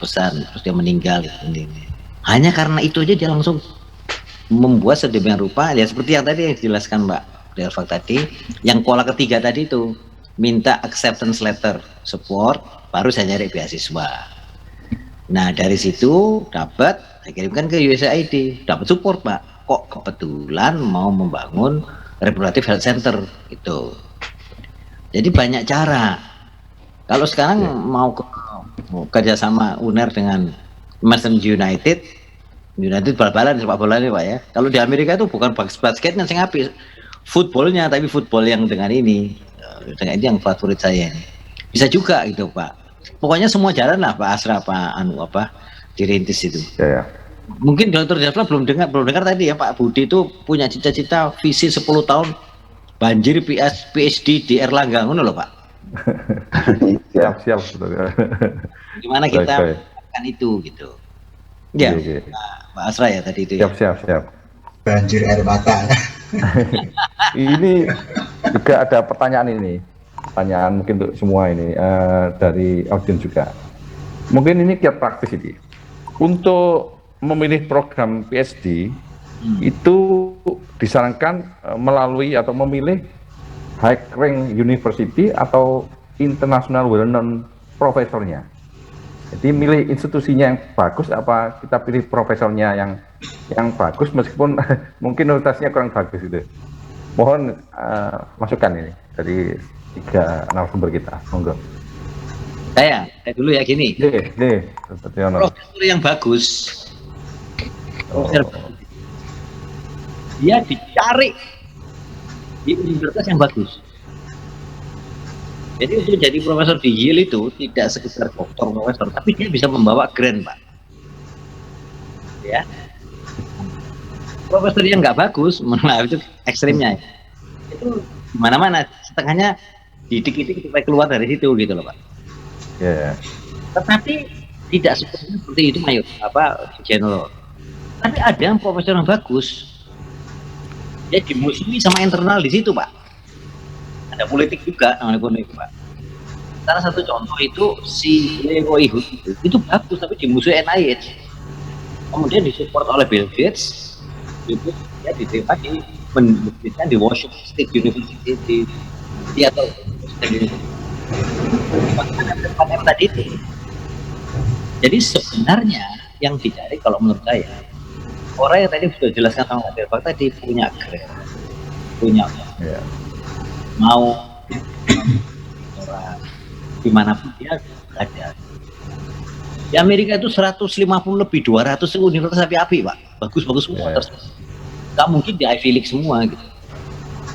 besar, terus dia meninggal. Hanya karena itu aja dia langsung membuat sedemikian rupa, ya seperti yang tadi yang dijelaskan Mbak Delva tadi, yang pola ketiga tadi itu minta acceptance letter support, baru saya nyari beasiswa. Nah dari situ dapat, saya kirimkan ke USAID, dapat support Pak. Kok kebetulan mau membangun reproductive health center itu. Jadi banyak cara. Kalau sekarang mau kerjasama UNER dengan Mason United bal-balan sepak bola ini Pak ya. Kalau di Amerika itu bukan basketnya yang apik, footballnya, tapi football yang dengan ini yang favorit saya ini. Bisa juga gitu Pak. Pokoknya semua jalan lah Pak Asra, Pak dirintis itu. Ya. Mungkin Dr. Delva belum dengar tadi ya Pak Budi itu punya cita-cita visi 10 tahun banjir PhD di Erlangga, ngono loh Pak. siap. Gimana kita melakukan itu gitu. Ya, Pak Asra ya tadi itu. Siap. Banjir air mata. Ini juga ada pertanyaan mungkin untuk semua ini dari audiens juga. Mungkin ini kiat praktis ini. Untuk memilih program PhD itu disarankan melalui atau memilih high rank university atau international well-known profesornya. Jadi milih institusinya yang bagus apa kita pilih profesornya yang bagus meskipun mungkin universitasnya kurang bagus itu. Mohon masukan ini dari 3 narasumber kita. Monggo. Saya dulu ya gini. Profesor yang bagus. Dia dicari di universitas yang bagus. Jadi untuk jadi profesor di Yale itu tidak sekedar doktor profesor, tapi dia bisa membawa grant Pak. Ya. Profesor yang nggak bagus, malah itu ekstrimnya. Itu mana-mana setengahnya didik-didik supaya keluar dari situ gitu loh Pak. Yeah. Tetapi tidak seperti itu general. Tapi ada yang profesor yang bagus, dia dimusuhi sama internal di situ Pak. Ada politik juga namanya politik Pak. Salah satu contoh itu si Leo Ihud itu bagus tapi dimusuhi NIH. Kemudian disupport oleh Bill Gates, itu dia diterima di Washington State University di atau tempat tadi itu. Jadi sebenarnya yang dicari kalau menurut saya orang yang tadi sudah jelaskan sama Pak Delva tadi punya mau orang dimanapun dia ada. Di Amerika itu 150 lebih 200 universitas api-api Pak, bagus-bagus semua. Gak mungkin di Ivy League semua gitu.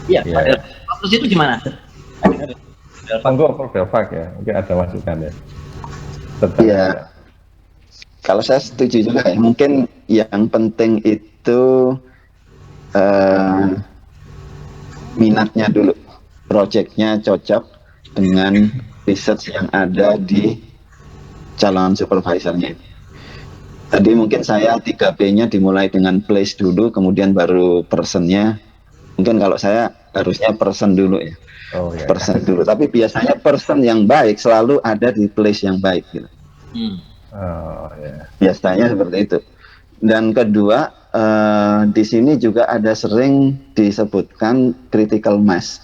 Iya. Terus itu gimana? Monggo Prof. Delva ya, mungkin ada masukan ya. Iya. Kalau saya setuju juga ya, mungkin yang penting itu minatnya dulu, proyeknya cocok dengan research yang ada di calon supervisornya. Tadi mungkin saya 3P-nya dimulai dengan place dulu, kemudian baru personnya. Mungkin kalau saya harusnya person dulu ya. Person dulu. Tapi biasanya person yang baik selalu ada di place yang baik gitu. Biasanya seperti itu. Dan kedua, di sini juga ada sering disebutkan critical mass.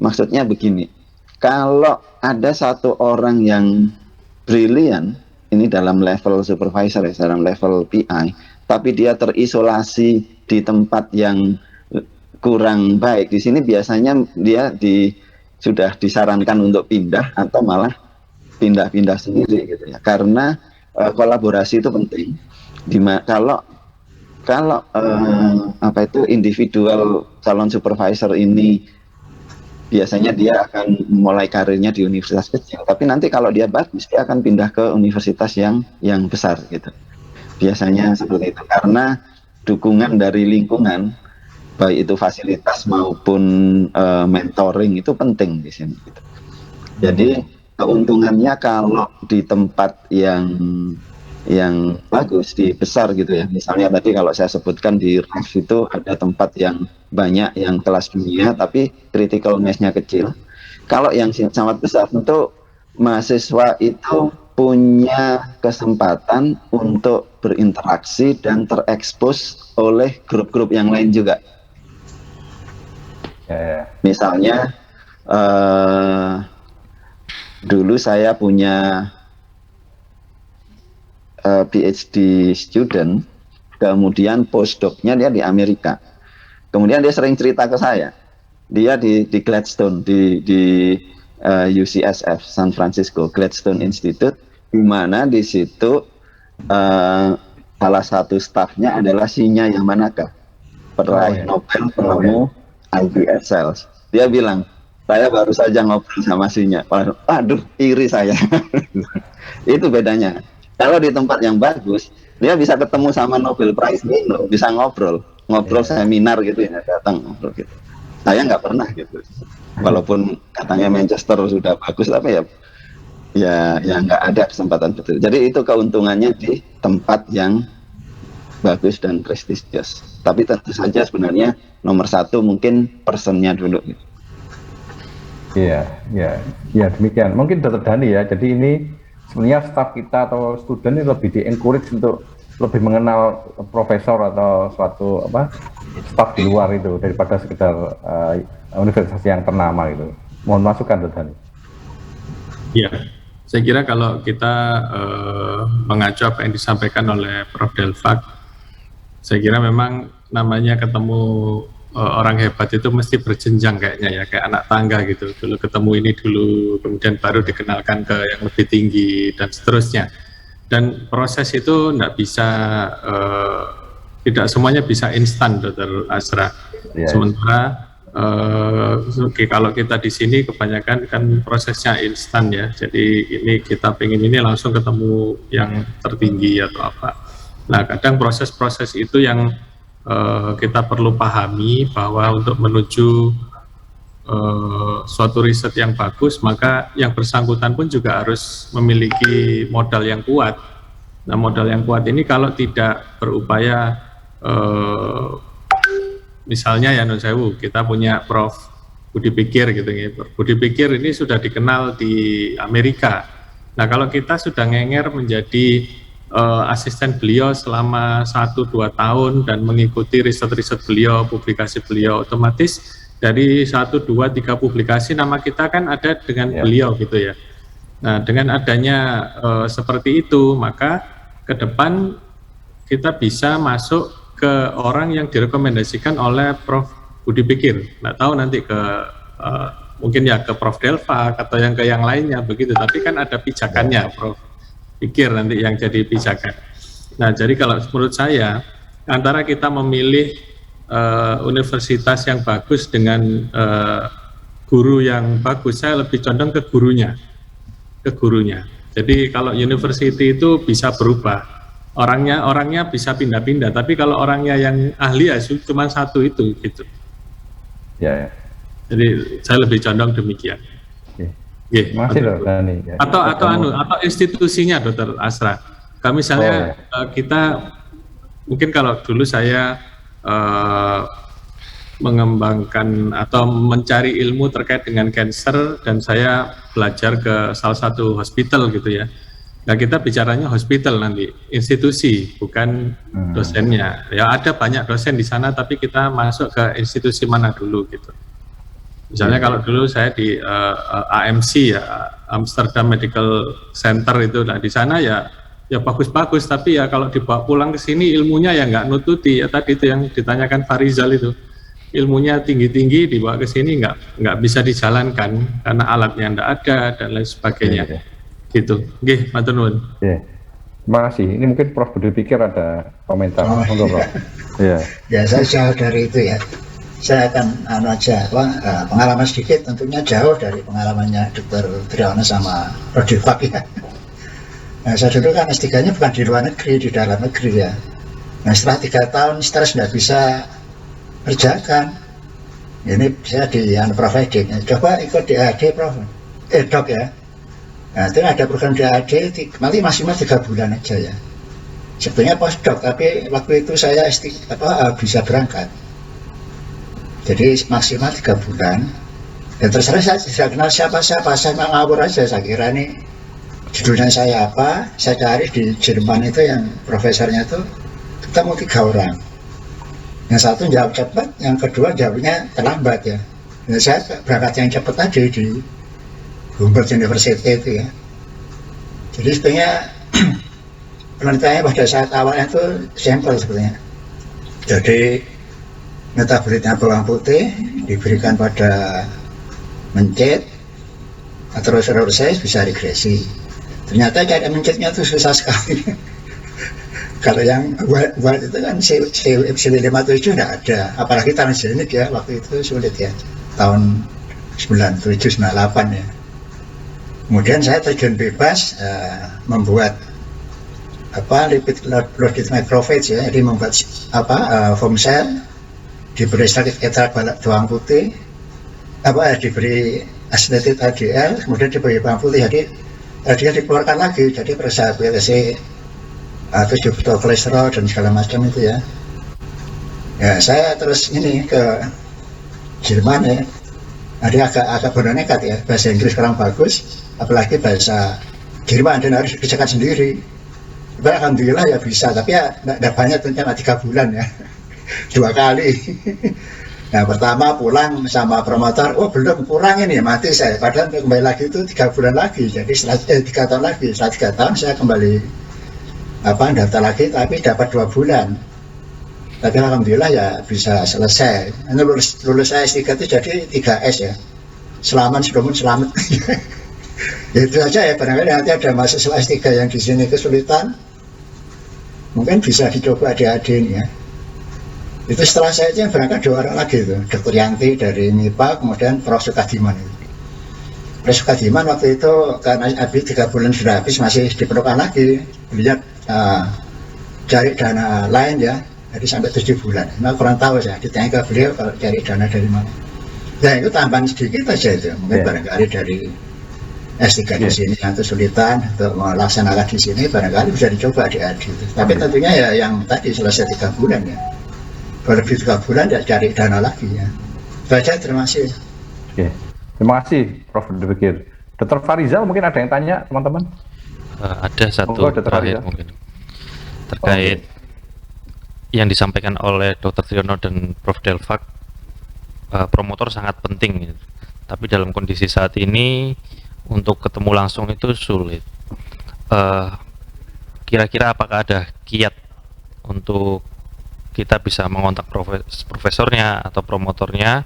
Maksudnya begini, kalau ada satu orang yang brilian, ini dalam level supervisor ya, dalam level PI, tapi dia terisolasi di tempat yang kurang baik, di sini biasanya dia sudah disarankan untuk pindah atau malah pindah-pindah sendiri gitu ya, karena kolaborasi itu penting. Kalau individual calon supervisor ini biasanya dia akan mulai karirnya di universitas kecil, tapi nanti kalau dia bagus dia akan pindah ke universitas yang besar gitu. Biasanya seperti itu karena dukungan dari lingkungan, baik itu fasilitas maupun mentoring itu penting di sini gitu. Jadi keuntungannya kalau di tempat yang bagus, di besar gitu ya. Misalnya tadi kalau saya sebutkan di RAF itu ada tempat yang banyak yang kelas dunia tapi critical mass-nya kecil. Kalau yang sangat besar tentu mahasiswa itu punya kesempatan untuk berinteraksi dan terekspos oleh grup-grup yang lain juga. Misalnya dulu saya punya PhD student, kemudian postdoc-nya dia di Amerika. Kemudian dia sering cerita ke saya, dia di Gladstone, di UCSF San Francisco Gladstone Institute, di mana di situ salah satu stafnya adalah Shinya Yamanaka, peraih Nobel penemu iPS cells. Dia bilang, saya baru saja ngobrol sama Shinya. Aduh, iri saya. Itu bedanya. Kalau di tempat yang bagus, dia bisa ketemu sama Nobel Prize winner, bisa ngobrol seminar gitu ya, datang ngobrol gitu. Saya nggak pernah gitu. Walaupun katanya Manchester sudah bagus, tapi ya nggak ada kesempatan betul. Jadi itu keuntungannya di tempat yang bagus dan prestisius. Tapi tentu saja sebenarnya nomor satu mungkin personnya dulu. Iya demikian. Mungkin Dr. Dhani ya. Jadi ini sebenarnya staf kita atau student ini lebih di-encourage untuk lebih mengenal profesor atau suatu staf di luar itu daripada sekedar universitas yang ternama gitu. Mohon masukan, Dr. Dhani. Iya, saya kira kalau kita mengacu apa yang disampaikan oleh Prof. Delfak, saya kira memang namanya ketemu orang hebat itu mesti berjenjang kayaknya ya, kayak anak tangga gitu. Dulu ketemu ini dulu, kemudian baru dikenalkan ke yang lebih tinggi dan seterusnya. Dan proses itu tidak semuanya bisa instan, Dr. Asra. Sementara kalau kita di sini kebanyakan kan prosesnya instan ya. Jadi ini kita pengen ini langsung ketemu yang tertinggi atau apa. Nah, kadang proses-proses itu yang kita perlu pahami bahwa untuk menuju suatu riset yang bagus, maka yang bersangkutan pun juga harus memiliki modal yang kuat. Nah, modal yang kuat ini kalau tidak berupaya, misalnya ya Nun Sewu, kita punya Prof. Budi Pikir gitu ya. Budi Pikir ini sudah dikenal di Amerika. Nah, kalau kita sudah ngenger menjadi asisten beliau selama 1-2 tahun dan mengikuti riset-riset beliau, publikasi beliau, otomatis dari 1, 2, 3 publikasi nama kita kan ada dengan beliau gitu ya. Nah, dengan adanya seperti itu, maka ke depan kita bisa masuk ke orang yang direkomendasikan oleh Prof. Budi Pikir. Nggak tahu nanti ke mungkin ya ke Prof. Delfak atau yang ke yang lainnya begitu. Tapi kan ada pijakannya Prof. Pikir nanti yang jadi pijakan. Nah, jadi kalau menurut saya antara kita memilih universitas yang bagus dengan guru yang bagus, saya lebih condong ke gurunya. Jadi kalau university itu bisa berubah, orangnya bisa pindah-pindah. Tapi kalau orangnya yang ahli ya cuma satu itu gitu. Ya. Jadi saya lebih condong demikian. Masih loh, Dhani. Atau institusinya, Dr. Asra. Kami misalnya kita mungkin kalau dulu saya mengembangkan atau mencari ilmu terkait dengan cancer dan saya belajar ke salah satu hospital gitu ya. Nah, kita bicaranya hospital nanti, institusi, bukan dosennya. Ya ada banyak dosen di sana, tapi kita masuk ke institusi mana dulu gitu. Misalnya kalau dulu saya di AMC ya, Amsterdam Medical Center itu, nah di sana ya bagus-bagus, tapi ya kalau dibawa pulang ke sini ilmunya ya nggak nututi ya, tadi itu yang ditanyakan Farizal itu, ilmunya tinggi-tinggi dibawa ke sini nggak bisa dijalankan karena alatnya nggak ada dan lain sebagainya. Gitu. Nggih, matur nuwun. Terima kasih. Ini mungkin Prof. Budi Pikir ada komentar. Ya, saya jauh dari itu ya. Saya akan pengalaman sedikit, tentunya jauh dari pengalamannya Dr. Triawana sama Prof. Delfak ya. Nah, saya dulu kan S3-nya bukan di luar negeri, di dalam negeri ya. Nah, setelah 3 tahun stres nggak bisa kerjakan. Ini saya di Prof. Edik. Coba ikut DAD Prof. Dok ya. Nah, itu ada program DAD, nanti maksimal 3 bulan aja ya. Sebetulnya postdoc, tapi waktu itu saya bisa berangkat. Jadi maksimal 3 bulan. Dan terserah saya tidak kenal siapa-siapa, saya ngawur aja, saya kira ini judulnya saya apa, saya cari di Jerman itu yang profesornya itu ketemu 3 orang. Yang satu jawab cepat, yang kedua jawabnya terlambat ya. Nah, saya berangkat yang cepat tadi di Humboldt University itu ya. Jadi sebenarnya penelitiannya pada saat awalnya itu sampel sebenarnya. Jadi metabolitnya bawang putih diberikan pada mencit, terus saya bisa regresi. Ternyata cari mencitnya itu susah sekali. Kalau yang buat itu kan C57 tidak ada, apalagi transgenik ya, waktu itu sulit ya, tahun 97-98 ya. Kemudian saya terjun bebas membuat lipid loaded macrophage ya, jadi membuat foam cell, diberi ekstrak bawang putih, diberi acetate LDL, kemudian diberi bawang putih, jadi LDL dikeluarkan lagi, jadi periksa BLC, 7 kolesterol dan segala macam itu ya. Ya saya terus ini ke Jerman ya. Jadi agak benar nekat ya, bahasa Inggris kurang bagus, apalagi bahasa Jerman dan harus dikerjakan sendiri. Alhamdulillah ya bisa, tapi ya tidak banyak, tentunya 3 bulan ya, 2 kali. Nah pertama pulang sama promotor, oh belum, kurang ini mati saya, padahal kembali lagi itu 3 bulan lagi, jadi setelah 3 tahun lagi, setelah 3 tahun saya kembali daftar lagi, tapi dapat 2 bulan. Tapi alhamdulillah ya bisa selesai. Ini lulus S3 itu jadi 3S ya. Selamat sebelum selamat. Ya itu saja ya, barangkali nanti ada mahasiswa S3 yang di sini kesulitan, mungkin bisa dicoba adik-adik ini ya. Itu setelah saya yang berangkat 2 orang lagi itu, Dr. Yanti dari MIPA, kemudian Prof. Sukadiman. Prof. Sukadiman waktu itu karena habis 3 bulan sudah habis, masih diperlukan lagi, beliau cari dana lain ya, jadi sampai 7 bulan. Nah kurang tahu saya, ditanya ke beliau kalau cari dana dari mana. Nah itu tambahan sedikit aja itu, mungkin barangkali dari S3 di sini yang kesulitan untuk melaksanakan di sini, barangkali bisa dicoba adik-adik. Tapi tentunya ya yang tadi selesai 3 bulan ya. Kalau lebih 3 bulan ya cari dana lagi ya. Baca, terima kasih. Oke. Terima kasih Prof. Debekir. Dr. Farizal mungkin ada yang tanya teman-teman? Ada satu terakhir mungkin terkait yang disampaikan oleh Dr. Triyono dan Prof. Delfak. Promotor sangat penting, tapi dalam kondisi saat ini untuk ketemu langsung itu sulit. Kira-kira apakah ada kiat untuk kita bisa mengontak profesornya atau promotornya,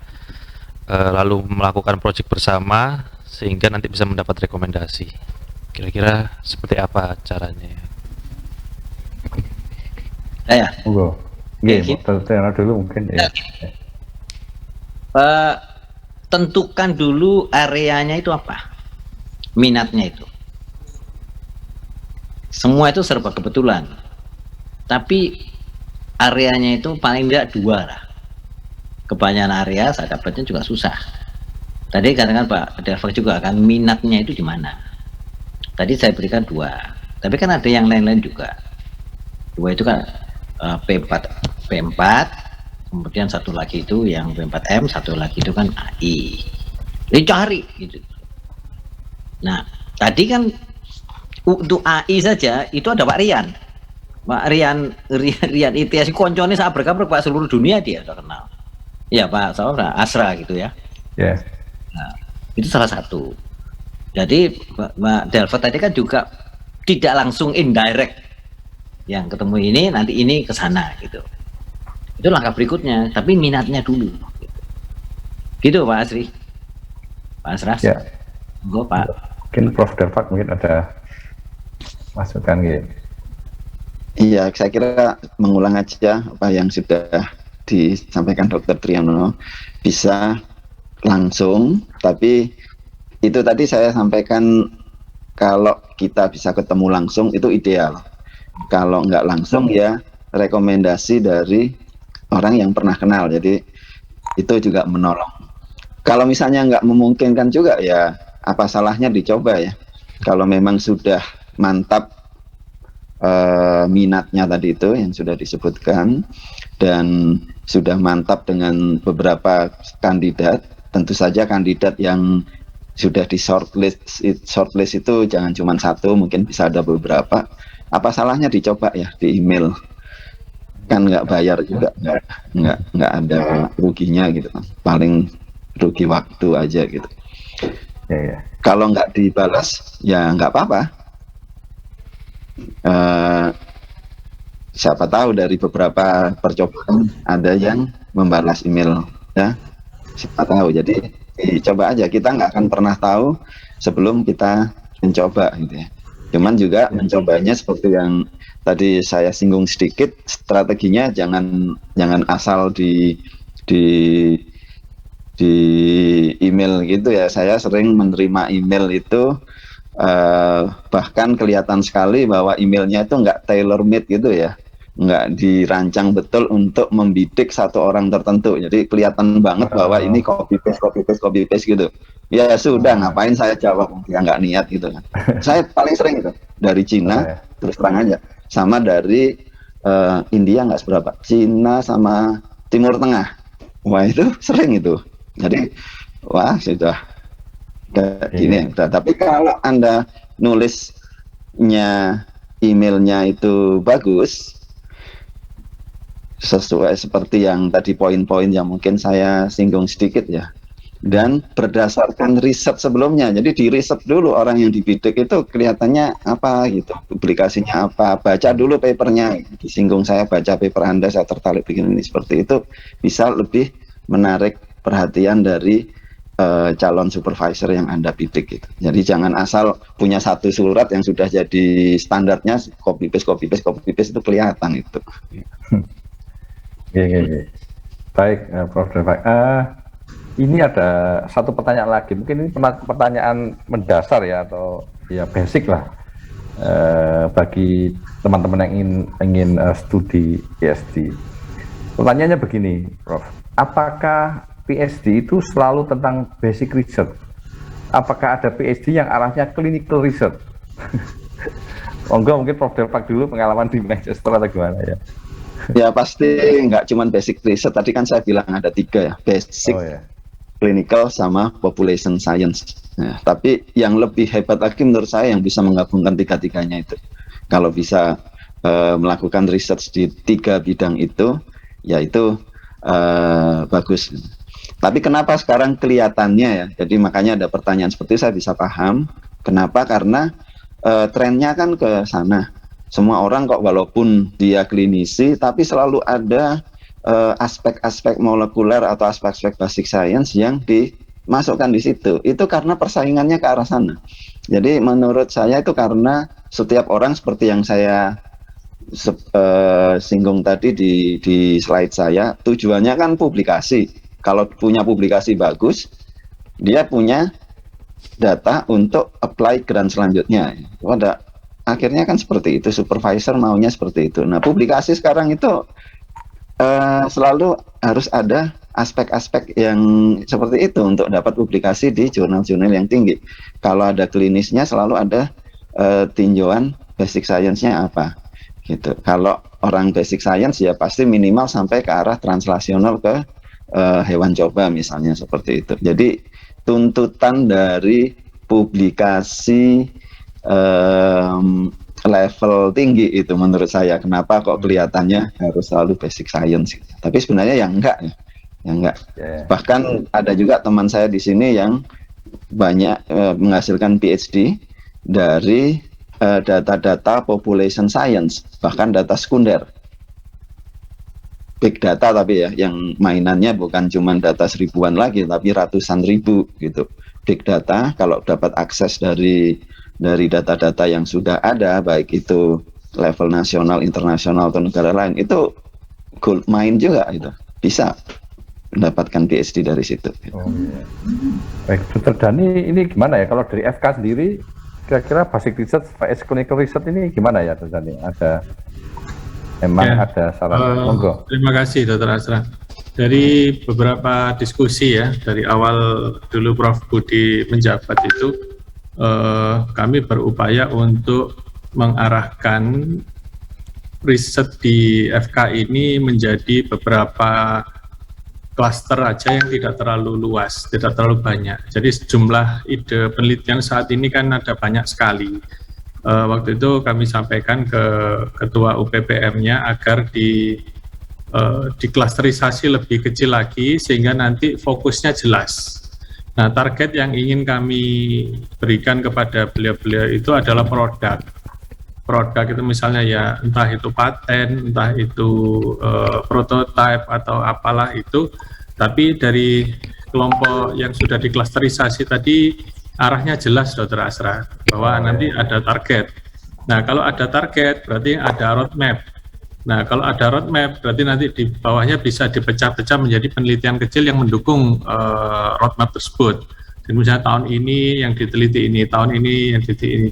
lalu melakukan proyek bersama sehingga nanti bisa mendapat rekomendasi? Kira-kira seperti apa caranya? Saya dulu mungkin ya. Tentukan dulu areanya itu apa, minatnya itu. Semua itu serba kebetulan, tapi areanya itu paling tidak 2 lah. Kebanyakan area saya dapatnya juga susah. Tadi katakan Pak Delfak juga kan, minatnya itu di mana. Tadi saya berikan 2, tapi kan ada yang lain-lain juga. 2 itu kan P4, kemudian satu lagi itu yang P4M, satu lagi itu kan AI. Dicari gitu. Nah, tadi kan untuk AI saja itu ada Pak Rian. Pak Rian ITS koncone saat berkabar Pak, seluruh dunia dia sudah kenal. Ya Pak Saura Asra gitu ya. Yeah. Nah, itu salah satu. Jadi Pak Delfak tadi kan juga tidak langsung indirect, yang ketemu ini nanti ini ke sana gitu. Itu langkah berikutnya, tapi minatnya dulu. Gitu Pak Asri, Pak Asras. Ya. Gue Pak. Mungkin Prof. Delfak mungkin ada masukan gitu. Iya, saya kira mengulang aja apa yang sudah disampaikan Dr. Triyono, bisa langsung, tapi itu tadi saya sampaikan kalau kita bisa ketemu langsung itu ideal. Kalau nggak langsung ya rekomendasi dari orang yang pernah kenal, jadi itu juga menolong. Kalau misalnya nggak memungkinkan juga ya apa salahnya dicoba ya. Kalau memang sudah mantap minatnya tadi itu yang sudah disebutkan dan sudah mantap dengan beberapa kandidat, tentu saja kandidat yang sudah di shortlist itu jangan cuma satu, mungkin bisa ada beberapa. Apa salahnya dicoba ya di email, kan nggak bayar juga, nggak ada ruginya gitu, paling rugi waktu aja gitu. Kalau nggak dibalas ya nggak apa-apa. Siapa tahu dari beberapa percobaan ada yang membalas email ya, siapa tahu. Jadi coba aja, kita nggak akan pernah tahu sebelum kita mencoba gitu ya. Cuman juga mencobanya seperti yang tadi saya singgung sedikit, strateginya jangan asal di email gitu ya. Saya sering menerima email itu bahkan kelihatan sekali bahwa emailnya itu nggak tailor made gitu ya, nggak dirancang betul untuk membidik satu orang tertentu. Jadi kelihatan banget bahwa ini copy paste gitu. Ya sudah, ngapain saya jawab, ya nggak niat gitu kan. Saya paling sering itu dari Cina, terus terang aja, sama dari India nggak seberapa, Cina sama Timur Tengah. Wah itu sering itu. Jadi wah sudah gini ya. Tapi kalau Anda nulisnya emailnya itu bagus, sesuai seperti yang tadi poin-poin yang mungkin saya singgung sedikit ya, dan berdasarkan riset sebelumnya. Jadi di riset dulu orang yang dibidik itu kelihatannya apa gitu, publikasinya apa, baca dulu papernya. Disinggung saya baca paper Anda, saya tertarik bikin ini, seperti itu bisa lebih menarik perhatian dari calon supervisor yang Anda bidik gitu. Jadi jangan asal punya satu surat yang sudah jadi standarnya, copy paste itu kelihatan itu. Baik, Prof. Delfak. Ini ada satu pertanyaan lagi. Mungkin ini pertanyaan mendasar ya, atau ya basic lah bagi teman-teman yang ingin studi PhD. Pertanyaannya begini, Prof. Apakah PhD itu selalu tentang basic research? Apakah ada PhD yang arahnya clinical research? Mungkin Prof. Delfak dulu, pengalaman di Manchester atau gimana ya? Ya pasti nggak cuma basic research, tadi kan saya bilang ada 3 ya, basic, clinical, sama population science. Nah, tapi yang lebih hebat lagi menurut saya yang bisa menggabungkan 3-tiganya itu. Kalau bisa melakukan research di 3 bidang itu, ya itu bagus. Tapi kenapa sekarang kelihatannya ya, jadi makanya ada pertanyaan seperti itu, saya bisa paham. Kenapa? Karena trennya kan ke sana. Semua orang kok walaupun dia klinisi, tapi selalu ada aspek-aspek molekuler atau aspek-aspek basic science yang dimasukkan di situ. Itu karena persaingannya ke arah sana. Jadi menurut saya itu karena setiap orang seperti yang saya singgung tadi di slide saya, tujuannya kan publikasi. Kalau punya publikasi bagus, dia punya data untuk apply grant selanjutnya. Akhirnya kan seperti itu, supervisor maunya seperti itu. Nah, publikasi sekarang itu selalu harus ada aspek-aspek yang seperti itu untuk dapat publikasi di jurnal-jurnal yang tinggi. Kalau ada klinisnya selalu ada tinjauan basic science-nya apa gitu. Kalau orang basic science ya pasti minimal sampai ke arah translasional ke hewan coba misalnya, seperti itu. Jadi tuntutan dari publikasi level tinggi itu menurut saya, kenapa kok kelihatannya harus selalu basic science. Tapi sebenarnya ya enggak ya. Bahkan ada juga teman saya di sini yang banyak menghasilkan PhD dari data-data population science, bahkan data sekunder. Big data tapi ya, yang mainannya bukan cuma data 1000-an lagi, tapi ratusan ribu gitu. Big data, kalau dapat akses dari data-data yang sudah ada, baik itu level nasional, internasional, atau negara lain, itu gold mine juga itu. Bisa mendapatkan PhD dari situ. Baik, Dr. Dhani, ini gimana ya, kalau dari FK sendiri, kira-kira basic research, clinical research ini gimana ya, Dr. Dhani? Ada saran? Monggo. Terima kasih, Dr. Asra. Dari beberapa diskusi ya, dari awal dulu Prof. Budi menjabat itu, kami berupaya untuk mengarahkan riset di FK ini menjadi beberapa klaster aja yang tidak terlalu luas, tidak terlalu banyak. Jadi jumlah ide penelitian saat ini kan ada banyak sekali. Waktu itu kami sampaikan ke ketua UPPM-nya agar diklasterisasi lebih kecil lagi sehingga nanti fokusnya jelas. Nah, target yang ingin kami berikan kepada beliau-beliau itu adalah produk. Produk itu misalnya ya entah itu paten, entah itu prototipe atau apalah itu, tapi dari kelompok yang sudah diklasterisasi tadi arahnya jelas, Dr. Asra, bahwa nanti ada target. Nah, kalau ada target berarti ada roadmap. Nah, kalau ada roadmap berarti nanti di bawahnya bisa dipecah-pecah menjadi penelitian kecil yang mendukung roadmap tersebut. Jadi misalnya tahun ini yang diteliti ini, tahun ini yang diteliti ini,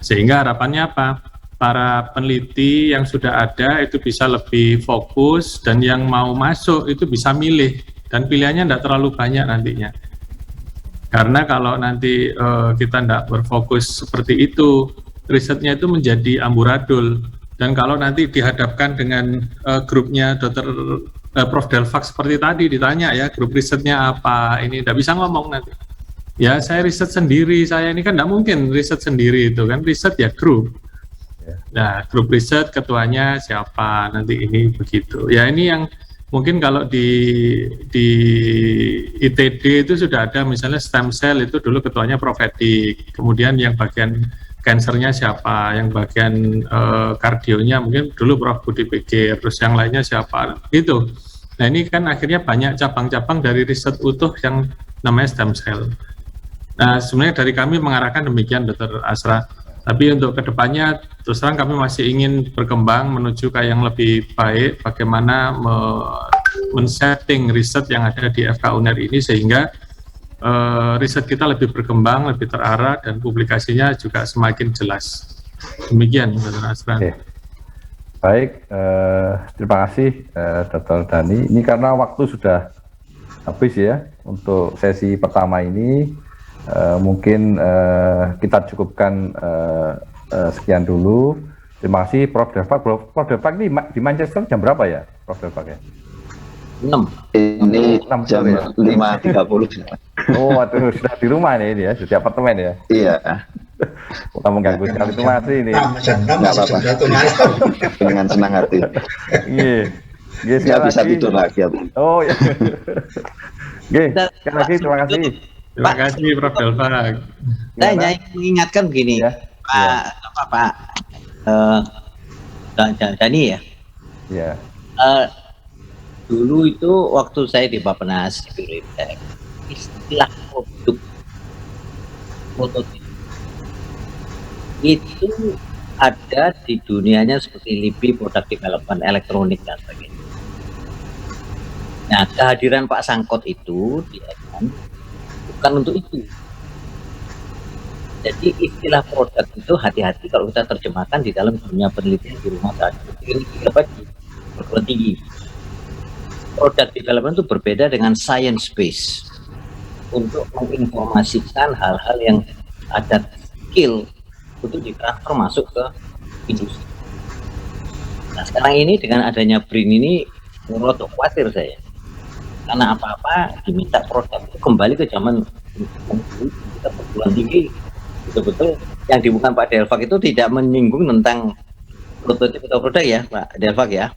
sehingga harapannya apa? Para peneliti yang sudah ada itu bisa lebih fokus dan yang mau masuk itu bisa milih dan pilihannya tidak terlalu banyak nantinya. Karena kalau nanti kita tidak berfokus seperti itu, risetnya itu menjadi amburadul. Dan kalau nanti dihadapkan dengan grupnya Prof. Delfak seperti tadi ditanya ya grup risetnya apa, ini tidak bisa ngomong nanti. Ya saya riset sendiri, saya ini kan tidak mungkin riset sendiri itu kan, riset ya grup. Nah grup riset ketuanya siapa nanti ini begitu. Ya ini yang mungkin kalau di ITD itu sudah ada misalnya stem cell itu dulu ketuanya Prof. Edik, kemudian yang bagian kansernya siapa, yang bagian kardionya mungkin dulu Prof. Budi Pikir, terus yang lainnya siapa gitu. Nah ini kan akhirnya banyak cabang-cabang dari riset utuh yang namanya stem cell. Nah sebenarnya dari kami mengarahkan demikian Dr. Asra, tapi untuk kedepannya terus terang kami masih ingin berkembang menuju ke yang lebih baik, bagaimana men-setting riset yang ada di FK UNER ini sehingga riset kita lebih berkembang, lebih terarah dan publikasinya juga semakin jelas. Demikian Dr. Asra. Oke. Baik, terima kasih Dr. Dhani. Ini karena waktu sudah habis ya untuk sesi pertama ini. Mungkin kita cukupkan sekian dulu. Terima kasih Prof. Delfak. Prof. Delfak ini di Manchester jam berapa ya, Prof. Delfak ya? 6. Ini 6 jam ya? 5.30. Oh, waduh, sudah di rumah ini ya, sudah di apartemen ya? Iya. Kita mengganggu sekali, terima kasih ini. Nggak apa-apa. Dengan senang hati. Iya. Nggak bisa tidur lagi. Oh iya. Sekali lagi terima kasih. Terima kasih Prof. Delfak. Saya hanya mengingatkan begini ya, Pak Dhani ya. Iya. Dulu itu waktu saya di Bappenas di Bioliptek, istilah produk prototipe itu ada di dunianya seperti LIPI, product development, elektronik dan sebagainya. Nah, kehadiran Pak Sangkot itu bukan untuk itu. Jadi istilah produk itu hati-hati kalau kita terjemahkan di dalam dunia penelitian di rumah sakit. Ini perguruan tinggi. Product development itu berbeda dengan science base untuk menginformasikan hal-hal yang ada skill untuk ditransfer masuk ke industri. Nah sekarang ini dengan adanya BRIN ini menurut khawatir saya, karena apa-apa diminta produk itu kembali ke zaman kita perguruan tinggi. Betul-betul yang dibuka Pak Delfak itu tidak menyinggung tentang prototipe atau produk ya Pak Delfak ya?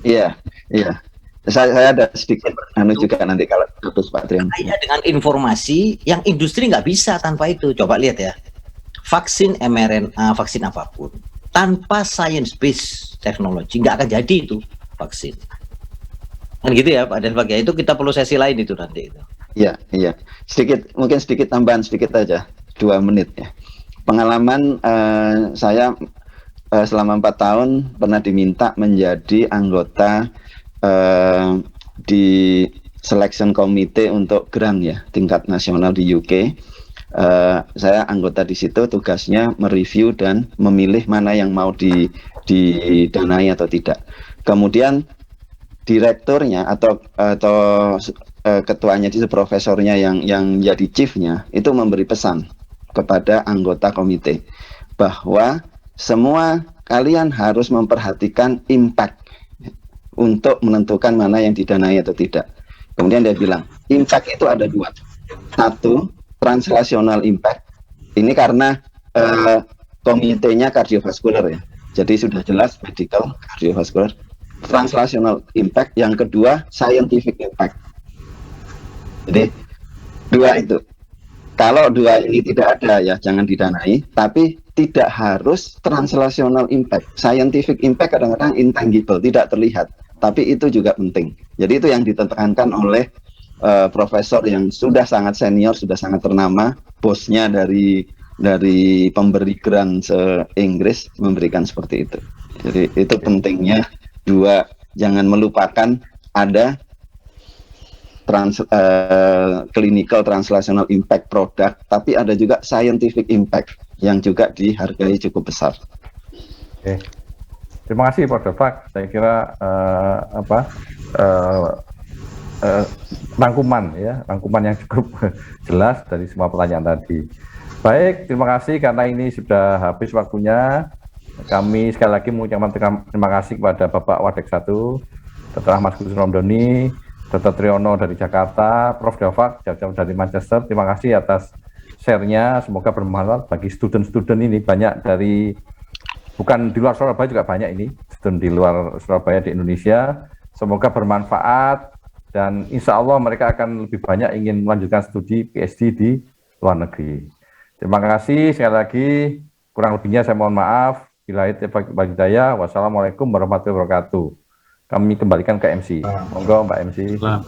Iya, iya. Saya ada sedikit juga nanti kalau putus Pak Trian. Kaya dengan informasi yang industri nggak bisa tanpa itu. Coba lihat ya, vaksin mRNA, vaksin apapun tanpa science based teknologi nggak akan jadi itu vaksin. Kan gitu ya Pak Delfak ya, itu kita perlu sesi lain itu nanti itu. Iya, iya. Mungkin sedikit tambahan sedikit aja, 2 menit ya. Pengalaman saya selama 4 tahun pernah diminta menjadi anggota di selection committee untuk grant ya tingkat nasional di UK. Saya anggota di situ, tugasnya mereview dan memilih mana yang mau didanai atau tidak. Kemudian direkturnya atau ketuanya itu profesornya yang jadi chiefnya itu memberi pesan kepada anggota komite bahwa semua kalian harus memperhatikan impact untuk menentukan mana yang didanai atau tidak. Kemudian dia bilang, impact itu ada dua. Satu, translational impact. Ini karena komitenya kardiovaskular ya. Jadi sudah jelas medical, kardiovaskular. Translational impact. Yang kedua, scientific impact. Jadi dua itu. Kalau dua ini tidak ada ya jangan didanai. Tapi tidak harus translational impact. Scientific impact kadang-kadang intangible, tidak terlihat. Tapi itu juga penting. Jadi itu yang ditekankan oleh profesor yang sudah sangat senior, sudah sangat ternama, bosnya dari pemberi grant se-Inggris memberikan seperti itu. Jadi itu pentingnya dua, jangan melupakan ada clinical translational impact produk, tapi ada juga scientific impact yang juga dihargai cukup besar. Oke. Terima kasih Prof. Delfak. Saya kira rangkuman yang cukup jelas dari semua pertanyaan tadi. Baik, terima kasih karena ini sudah habis waktunya. Kami sekali lagi mengucapkan terima kasih kepada Bapak Wadek 1, Dr. Ahmad Gus Romdoni, Dr. Triyono dari Jakarta, Prof. Delfak jauh-jauh dari Manchester. Terima kasih atas share-nya. Semoga bermanfaat bagi student-student ini, banyak dari bukan di luar Surabaya juga banyak ini, student di luar Surabaya di Indonesia. Semoga bermanfaat dan insya Allah mereka akan lebih banyak ingin melanjutkan studi PhD di luar negeri. Terima kasih sekali lagi. Kurang lebihnya saya mohon maaf. Billahi hidayah. Wassalamualaikum warahmatullahi wabarakatuh. Kami kembalikan ke MC. Monggo Mbak MC. Ya.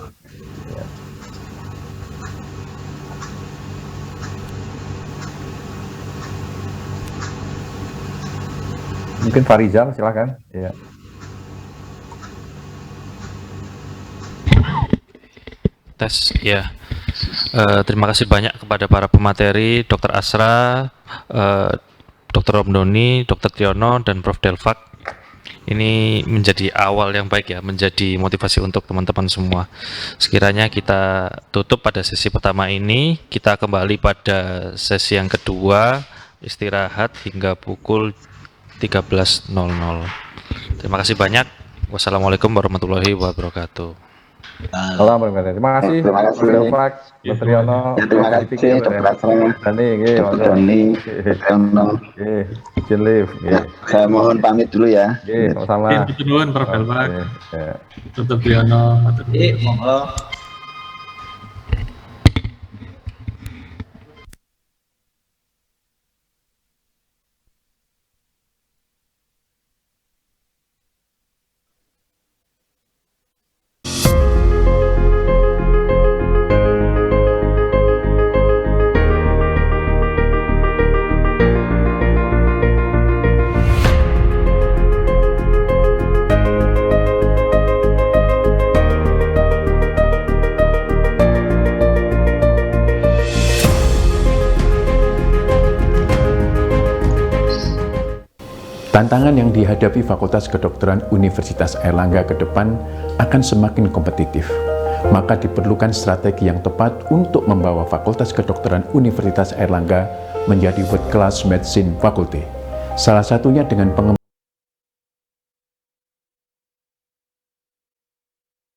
Mungkin Farizal silakan. Ya. Tes ya. Terima kasih banyak kepada para pemateri, Dr. Asra, Dr. Romdoni, Dr. Triyono, dan Prof. Delfak. Ini menjadi awal yang baik ya, menjadi motivasi untuk teman-teman semua. Sekiranya kita tutup pada sesi pertama ini, kita kembali pada sesi yang kedua, istirahat hingga pukul 13.00. Terima kasih banyak. Wassalamualaikum warahmatullahi wabarakatuh. Terima kasih. Terima kasih. Dr. Triyono. Terima kasih. Saya mohon pamit dulu ya. Sama-sama. Prof. Delfak. Dr. Triyono. Monggo. Tantangan yang dihadapi Fakultas Kedokteran Universitas Airlangga ke depan akan semakin kompetitif. Maka diperlukan strategi yang tepat untuk membawa Fakultas Kedokteran Universitas Airlangga menjadi world class medicine faculty. Salah satunya dengan pengembangan